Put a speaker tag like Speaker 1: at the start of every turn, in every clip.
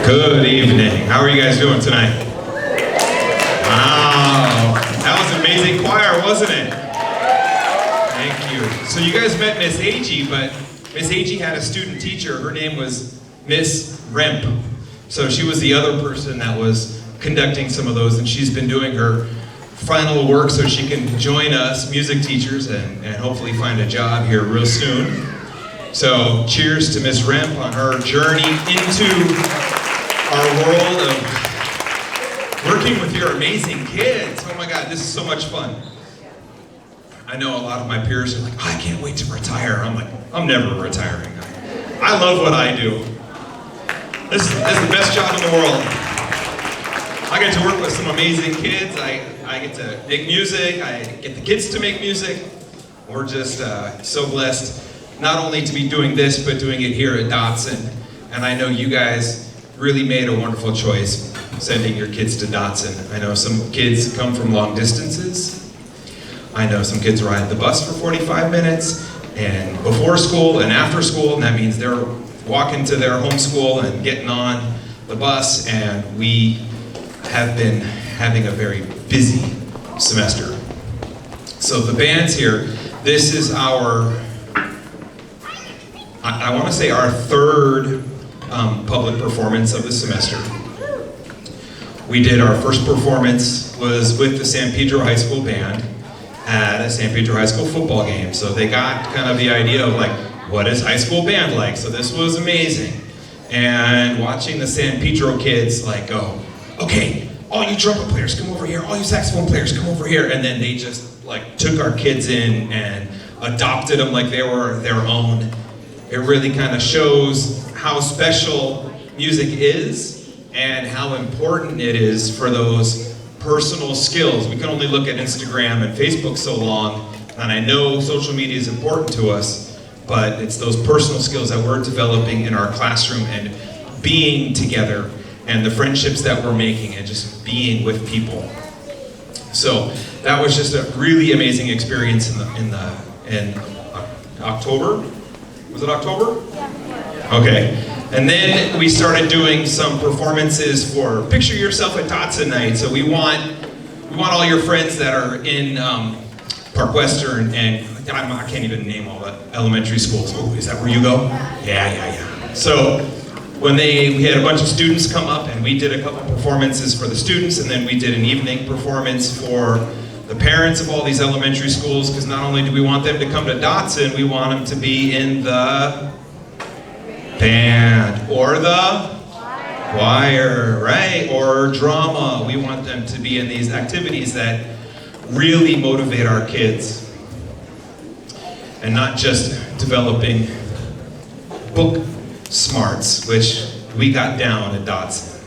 Speaker 1: Good evening. How are you guys doing tonight? Wow, that was an amazing choir, wasn't it? Thank you. So you guys met Miss Agee, but Miss Agee had a student teacher. Her name was Miss Remp. So she was the other person that was conducting some of those, and she's been doing her final work so she can join us music teachers and hopefully find a job here real soon. So cheers to Miss Remp on her journey into our world of working with your amazing kids. Oh my God, this is so much fun. I know a lot of my peers are like, oh, I can't wait to retire. I'm like, I'm never retiring. I love what I do. This is the best job in the world. I get to work with some amazing kids. I get to make music. I get the kids to make music. We're just so blessed not only to be doing this, but doing it here at Dodson. And I know you guys really made a wonderful choice sending your kids to Dodson. I know some kids come from long distances. I know some kids ride the bus for 45 minutes, and before school and after school, and that means they're walking to their home school and getting on the bus, and we have been having a very busy semester. So the band's here. This is our, I want to say our third public performance of the semester. We did our first performance was with the San Pedro High School band at a San Pedro High School football game. So they got kind of the idea of like, what is high school band like? So this was amazing. And watching the San Pedro kids like go, okay, all you trumpet players come over here, all you saxophone players come over here. And then they just like took our kids in and adopted them like they were their own. It really kind of shows how special music is and how important it is for those personal skills. We can only look at Instagram and Facebook so long, and I know social media is important to us, but it's those personal skills that we're developing in our classroom and being together and the friendships that we're making and just being with people. So that was just a really amazing experience in October. Was it October? Yeah. Okay. And then we started doing some performances for Picture Yourself at Dodson night. So we want all your friends that are in Park Western, and I can't even name all the elementary schools. Oh, is that where you go? Yeah. So when we had a bunch of students come up, and we did a couple performances for the students, and then we did an evening performance for the parents of all these elementary schools, because not only do we want them to come to Dodson, we want them to be in the band or the choir, right? Or drama. We want them to be in these activities that really motivate our kids and not just developing book smarts, which we got down at Dodson.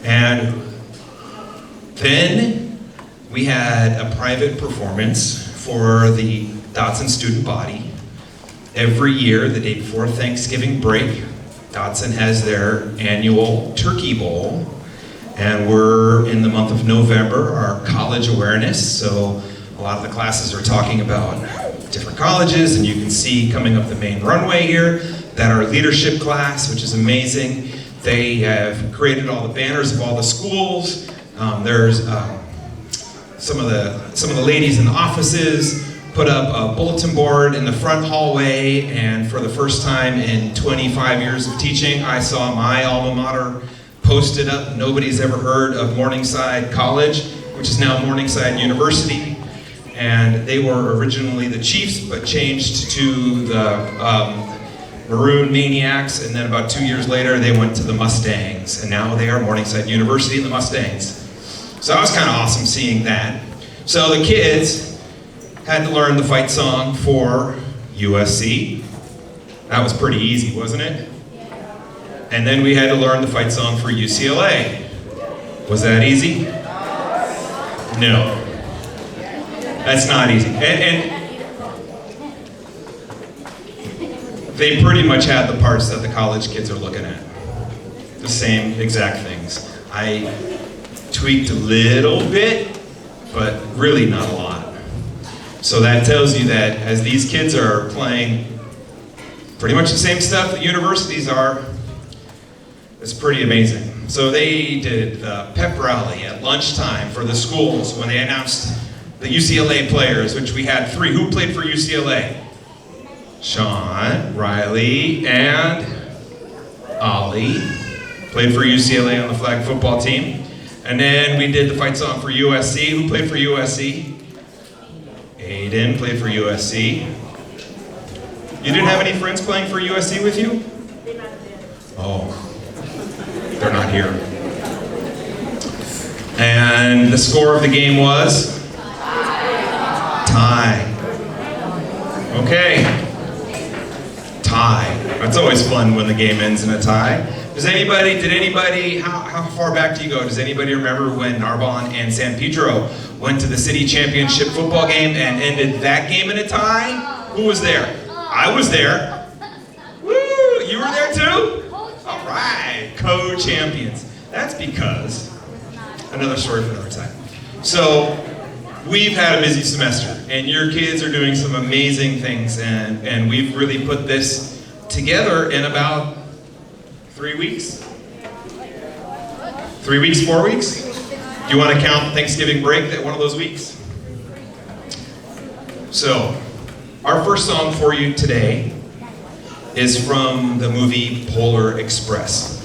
Speaker 1: And then we had a private performance for the Dodson student body. Every year, the day before Thanksgiving break, Dodson has their annual Turkey Bowl, and we're in the month of November, our college awareness, so a lot of the classes are talking about different colleges, and you can see coming up the main runway here that our leadership class, which is amazing, they have created all the banners of all the schools. There's some of the ladies in the offices put up a bulletin board in the front hallway, and for the first time in 25 years of teaching, I saw my alma mater posted up. Nobody's ever heard of Morningside College, which is now Morningside University, and they were originally the Chiefs, but changed to the Maroon Maniacs, and then about 2 years later, they went to the Mustangs, and now they are Morningside University and the Mustangs. So that was kind of awesome seeing that. So the kids had to learn the fight song for USC. That was pretty easy, wasn't it? And then we had to learn the fight song for UCLA. Was that easy? No. That's not easy. And they pretty much had the parts that the college kids are looking at. The same exact things. I tweaked a little bit, but really not a lot. So that tells you that as these kids are playing pretty much the same stuff that universities are, It's pretty amazing. So they did the pep rally at lunchtime for the schools when they announced the UCLA players, which we had 3. Who played for UCLA? Sean, Riley, and Ollie played for UCLA on the flag football team. And then we did the fight song for USC. Who played for USC? Aiden played for USC. You didn't have any friends playing for USC with you? Oh, they're not here. And the score of the game was? Tie. Okay. Tie. That's always fun when the game ends in a tie. Did anybody, how far back do you go? Does anybody remember when Narbonne and San Pedro went to the city championship football game and ended that game in a tie? Who was there? I was there. Woo! You were there too? All right, co-champions. That's because, another story for another time. So, we've had a busy semester, and your kids are doing some amazing things, and we've really put this together in about 3 weeks? 3 weeks, 4 weeks? Do you want to count Thanksgiving break that one of those weeks? So, our first song for you today is from the movie Polar Express.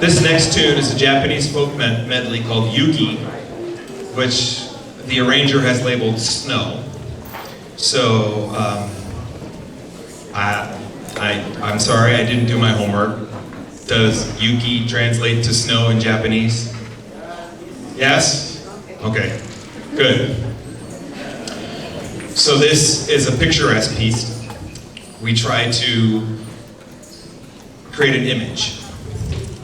Speaker 1: This next tune is a Japanese folk medley called Yuki, which the arranger has labeled Snow. So, I'm sorry, I didn't do my homework. Does Yuki translate to snow in Japanese? Yes? Okay, good. So this is a picturesque piece. We try to create an image,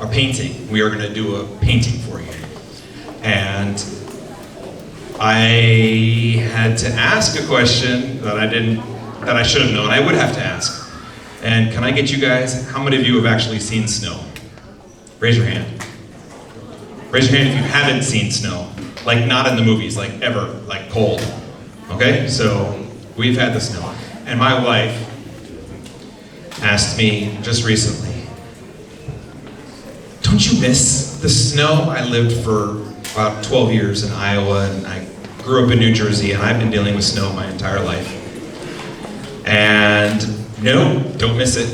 Speaker 1: a painting. We are going to do a painting for you. And I had to ask a question that I should have known. I would have to ask. And can I get you guys, how many of you have actually seen snow? Raise your hand. Raise your hand if you haven't seen snow. Like not in the movies, like ever, like cold. Okay, so we've had the snow. And my wife asked me just recently, don't you miss the snow? I lived for about 12 years in Iowa, and I grew up in New Jersey, and I've been dealing with snow my entire life. And no, don't miss it.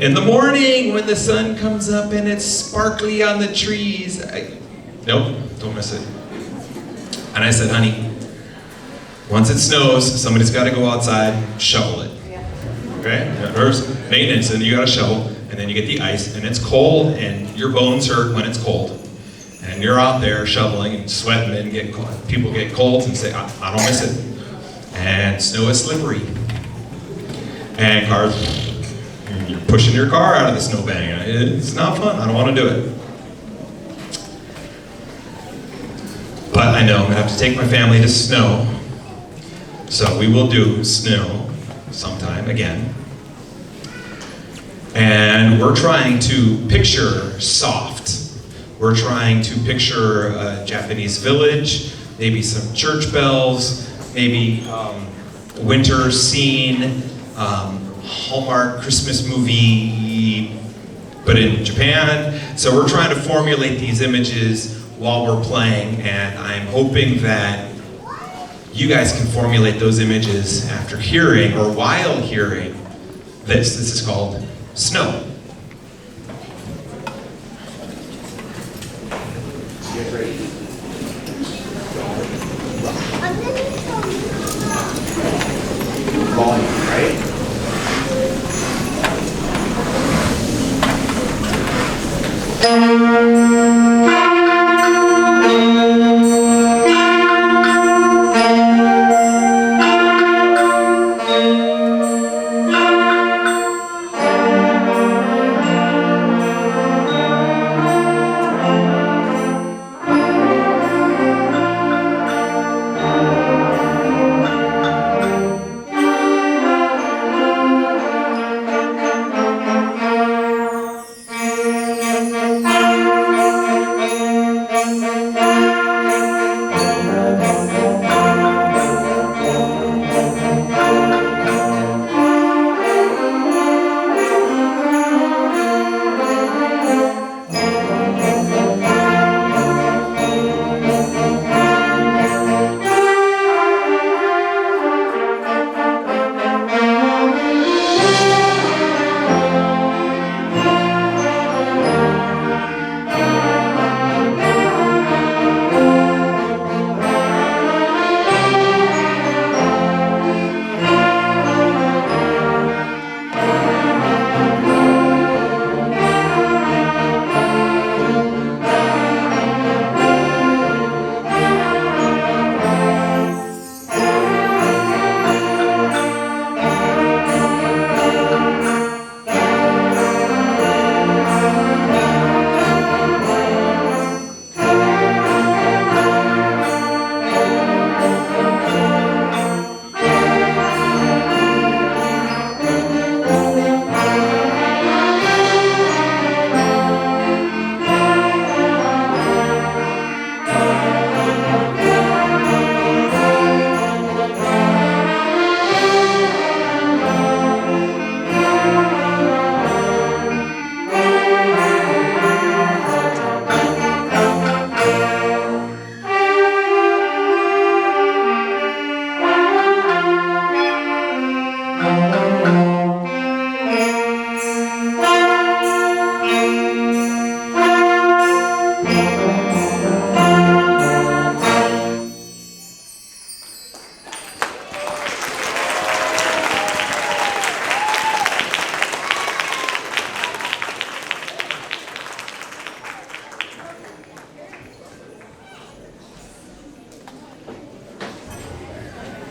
Speaker 1: In the morning when the sun comes up and it's sparkly on the trees, nope, don't miss it. And I said, honey, once it snows, somebody's got to go outside, shovel it. Okay? There's maintenance, and you got to shovel, and then you get the ice, and it's cold, and your bones hurt when it's cold. And you're out there shoveling and sweating, and people get colds and say, I don't miss it. And snow is slippery. And cars, you're pushing your car out of the snowbank. It's not fun. I don't want to do it. But I know I'm going to have to take my family to snow. So we will do snow sometime again. And we're trying to picture soft. We're trying to picture a Japanese village, maybe some church bells, maybe winter scene, Hallmark Christmas movie, but in Japan. So we're trying to formulate these images while we're playing, and I'm hoping that you guys can formulate those images after hearing or while hearing this. This is called Snow.
Speaker 2: Get ready. Volume, right?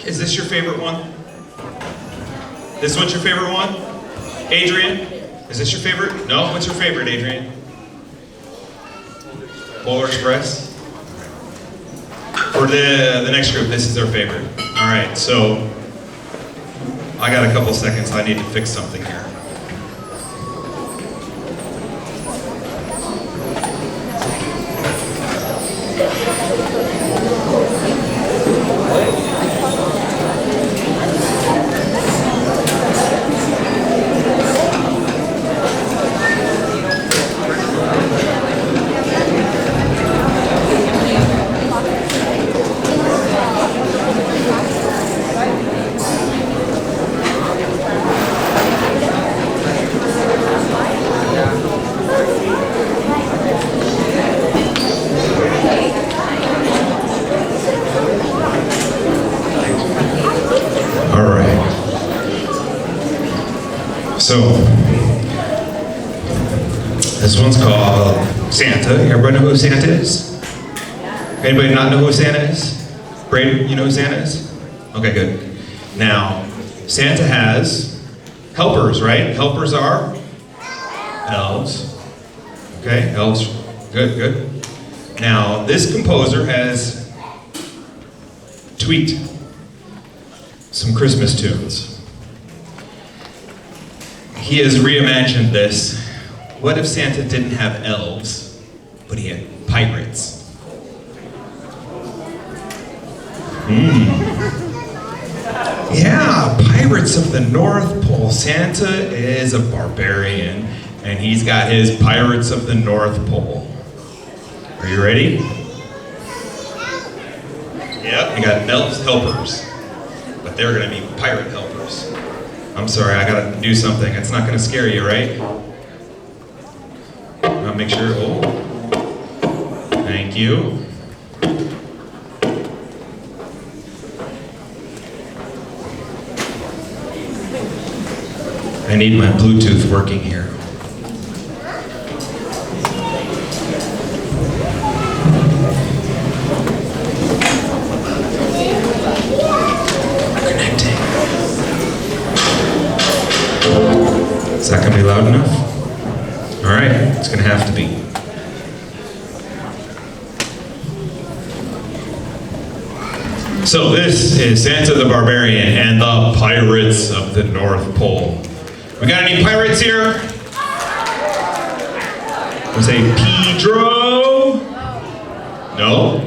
Speaker 1: Is this your favorite one? This one's your favorite one? Adrian, is this your favorite? No? What's your favorite, Adrian? Polar Express? For the next group, this is their favorite. All right, so I got a couple seconds. I need to fix something here. So, this one's called Santa. Everybody know who Santa is? Anybody not know who Santa is? Braden, you know who Santa is? Okay, good. Now, Santa has helpers, right? Helpers are elves. Okay, elves. Good, good. Now, this composer has tweaked some Christmas tunes. He has reimagined this. What if Santa didn't have elves, but he had pirates? Yeah, Pirates of the North Pole. Santa is a barbarian, and he's got his Pirates of the North Pole. Are you ready? Yep, you got elves helpers, but they're gonna be pirate helpers. I'm sorry, I gotta do something. It's not gonna scare you, right? I'll make sure, oh, thank you. I need my Bluetooth working here. Connecting. Is that gonna be loud enough? All right, it's gonna have to be. So this is Santa the Barbarian and the Pirates of the North Pole. We got any pirates here? We say Pedro? No?